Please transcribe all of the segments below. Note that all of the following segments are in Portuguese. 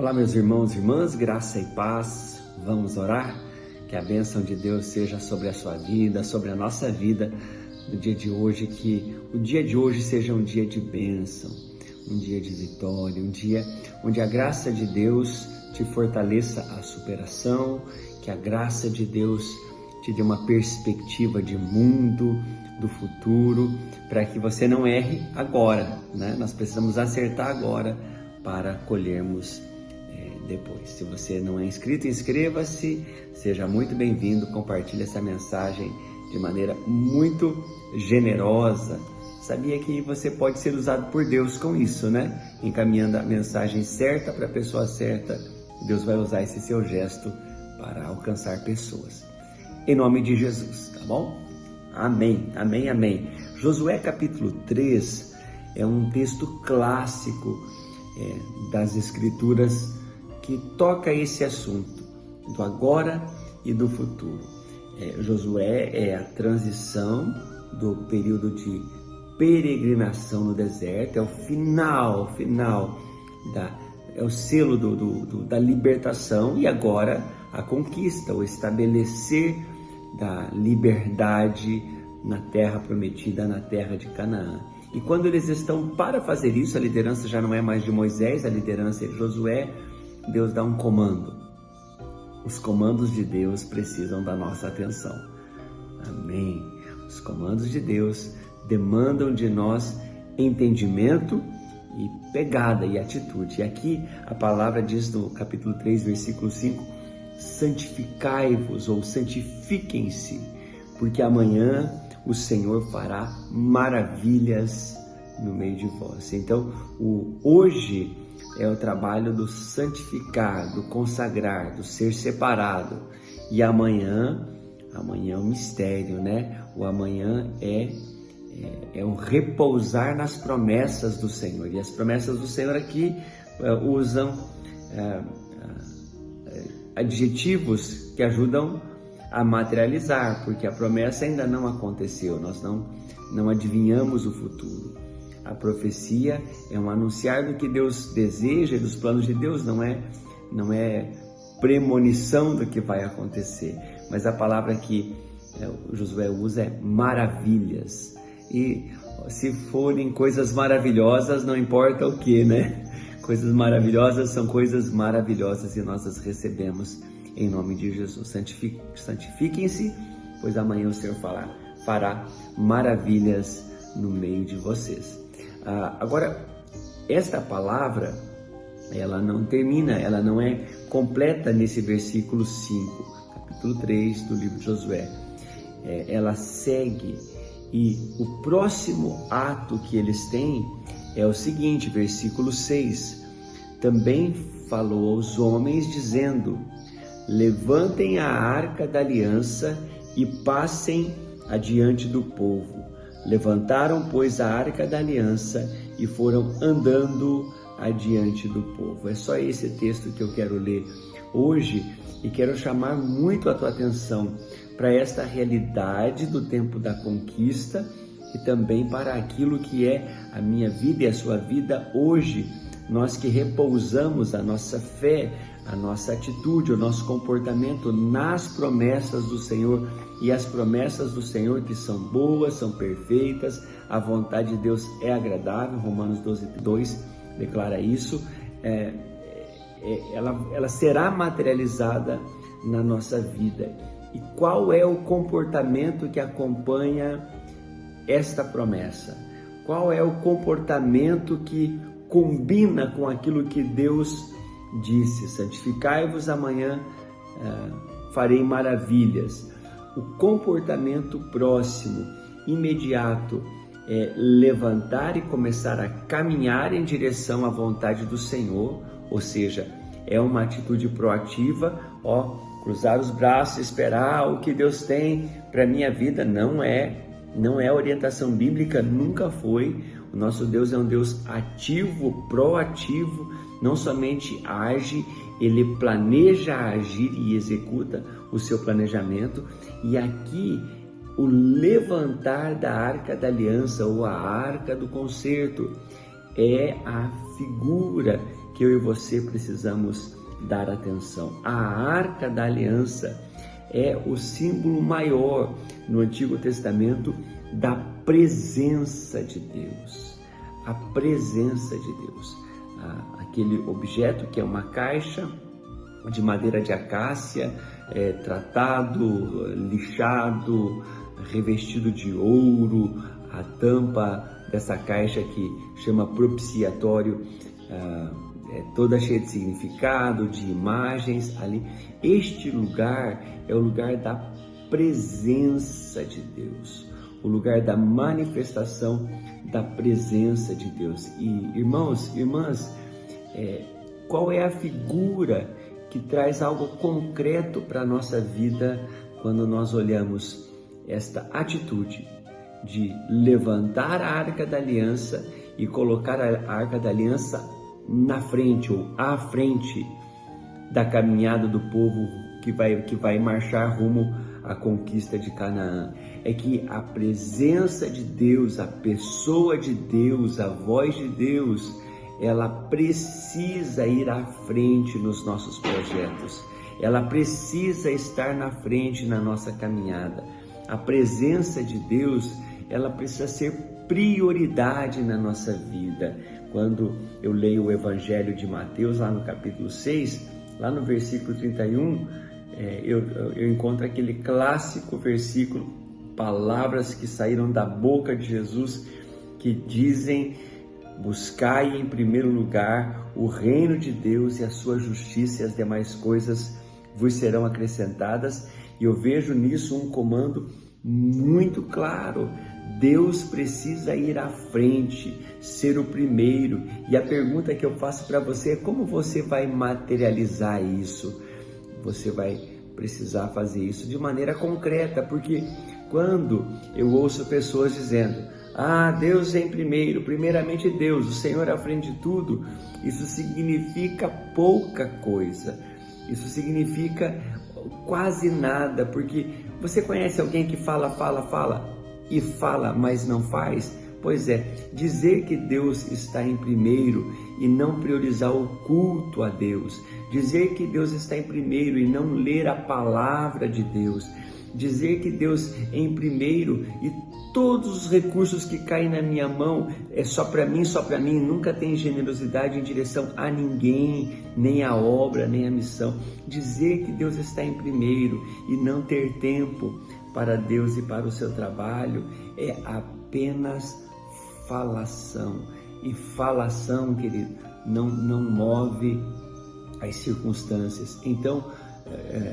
Olá, meus irmãos e irmãs, graça e paz. Vamos orar? Que a bênção de Deus seja sobre a sua vida, sobre a nossa vida no dia de hoje, que o dia de hoje seja um dia de bênção, um dia de vitória, um dia onde a graça de Deus te fortaleça a superação, que a graça de Deus te dê uma perspectiva de mundo, do futuro, para que você não erre agora, né? Nós precisamos acertar agora para colhermos depois. Se você não é inscrito, inscreva-se, seja muito bem-vindo, compartilhe essa mensagem de maneira muito generosa. Sabia que você pode ser usado por Deus com isso, né? Encaminhando a mensagem certa para a pessoa certa, Deus vai usar esse seu gesto para alcançar pessoas. Em nome de Jesus, tá bom? Amém, amém, amém. Josué capítulo 3 é um texto clássico das Escrituras que toca esse assunto do agora e do futuro. Josué é a transição do período de peregrinação no deserto, é o final é o selo da libertação e agora a conquista, o estabelecer da liberdade na terra prometida, na terra de Canaã. E quando eles estão para fazer isso, a liderança já não é mais de Moisés, a liderança é de Josué, Deus dá um comando. Os comandos de Deus precisam da nossa atenção. Amém. Os comandos de Deus demandam de nós entendimento e pegada e atitude. E aqui a palavra diz no capítulo 3, versículo 5, santificai-vos ou santifiquem-se, porque amanhã o Senhor fará maravilhas no meio de vós. Então, hoje é o trabalho do santificar, do consagrar, do ser separado. E amanhã é um mistério, né? O amanhã é o repousar nas promessas do Senhor. E as promessas do Senhor aqui usam adjetivos que ajudam a materializar, porque a promessa ainda não aconteceu, nós não adivinhamos o futuro. A profecia é um anunciar do que Deus deseja e dos planos de Deus, não é premonição do que vai acontecer, mas a palavra que o Josué usa é maravilhas. E se forem coisas maravilhosas, não importa o que, né? Coisas maravilhosas são coisas maravilhosas e nós as recebemos em nome de Jesus. Santifiquem-se, pois amanhã o Senhor fará maravilhas no meio de vocês. Agora, esta palavra, ela não termina, ela não é completa nesse versículo 5, capítulo 3 do livro de Josué. Ela segue e o próximo ato que eles têm é o seguinte, versículo 6. Também falou aos homens dizendo: levantem a arca da aliança e passem adiante do povo. Levantaram, pois, a arca da aliança e foram andando adiante do povo. É só esse texto que eu quero ler hoje e quero chamar muito a tua atenção para esta realidade do tempo da conquista e também para aquilo que é a minha vida e a sua vida hoje. Nós que repousamos a nossa fé, a nossa atitude, o nosso comportamento nas promessas do Senhor, e as promessas do Senhor que são boas, são perfeitas, a vontade de Deus é agradável, Romanos 12:2 declara isso, ela será materializada na nossa vida. E qual é o comportamento que acompanha esta promessa? Qual é o comportamento que combina com aquilo que Deus disse? Santificai-vos, amanhã farei maravilhas. O comportamento próximo, imediato, é levantar e começar a caminhar em direção à vontade do Senhor, ou seja, é uma atitude proativa, cruzar os braços, esperar o que Deus tem para a minha vida. Não é orientação bíblica, nunca foi. O nosso Deus é um Deus ativo, proativo, não somente age, ele planeja agir e executa o seu planejamento. E aqui o levantar da arca da aliança ou a arca do concerto é a figura que eu e você precisamos dar atenção. A Arca da Aliança é o símbolo maior no Antigo Testamento da presença de Deus. A presença de Deus. Aquele objeto que é uma caixa de madeira de acácia, tratado, lixado, revestido de ouro, a tampa dessa caixa que chama propiciatório, toda cheia de significado, de imagens ali. Este lugar é o lugar da presença de Deus, o lugar da manifestação da presença de Deus. E irmãos, irmãs, qual é a figura que traz algo concreto para a nossa vida quando nós olhamos esta atitude de levantar a Arca da Aliança e colocar a Arca da Aliança na frente ou à frente da caminhada do povo que vai marchar rumo à conquista de Canaã? É que a presença de Deus, a pessoa de Deus, a voz de Deus, ela precisa ir à frente nos nossos projetos. Ela precisa estar na frente na nossa caminhada. A presença de Deus, ela precisa ser prioridade na nossa vida. Quando eu leio o Evangelho de Mateus, lá no capítulo 6, lá no versículo 31, eu encontro aquele clássico versículo, palavras que saíram da boca de Jesus, que dizem: buscai em primeiro lugar o reino de Deus e a sua justiça, e as demais coisas vos serão acrescentadas. E eu vejo nisso um comando muito claro. Deus precisa ir à frente, ser o primeiro. E a pergunta que eu faço para você é: como você vai materializar isso? Você vai precisar fazer isso de maneira concreta, porque quando eu ouço pessoas dizendo: Deus em primeiro, primeiramente Deus, o Senhor à frente de tudo, isso significa pouca coisa, isso significa quase nada, porque você conhece alguém que fala e fala, mas não faz? Pois é, dizer que Deus está em primeiro e não priorizar o culto a Deus, dizer que Deus está em primeiro e não ler a palavra de Deus, dizer que Deus é em primeiro e todos os recursos que caem na minha mão é só para mim, nunca tem generosidade em direção a ninguém, nem a obra, nem a missão. Dizer que Deus está em primeiro e não ter tempo para Deus e para o seu trabalho é apenas falação. E falação, querido, não move as circunstâncias. Então,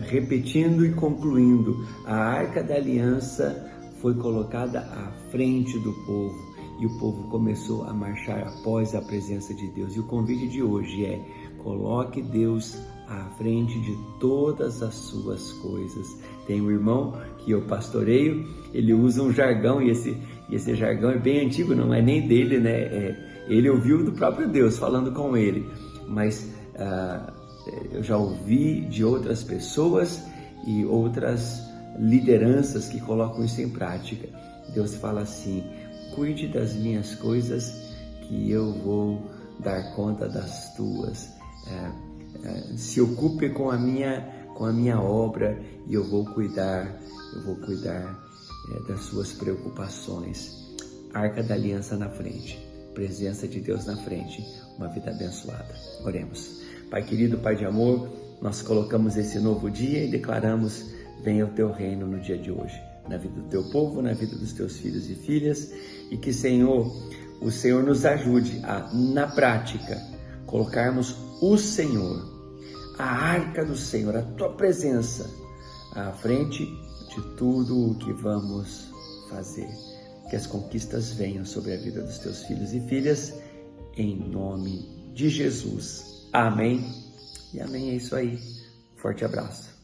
repetindo e concluindo, a Arca da Aliança foi colocada à frente do povo e o povo começou a marchar após a presença de Deus. E o convite de hoje é: coloque Deus à frente de todas as suas coisas. Tem um irmão que eu pastoreio, ele usa um jargão, e esse jargão é bem antigo, não é nem dele, né? Ele ouviu do próprio Deus falando com ele, mas eu já ouvi de outras pessoas e outras lideranças que colocam isso em prática. Deus fala assim: cuide das minhas coisas, que eu vou dar conta das tuas. Se ocupe com a minha obra e eu vou cuidar das suas preocupações. Arca da Aliança na frente, presença de Deus na frente, uma vida abençoada. Oremos. Pai querido, Pai de amor, nós colocamos esse novo dia e declaramos: venha o teu reino no dia de hoje, na vida do teu povo, na vida dos teus filhos e filhas, e que, Senhor, o Senhor nos ajude a, na prática, colocarmos o Senhor, a Arca do Senhor, a tua presença, à frente de tudo o que vamos fazer. Que as conquistas venham sobre a vida dos teus filhos e filhas, em nome de Jesus. Amém e amém. É isso aí. Forte abraço.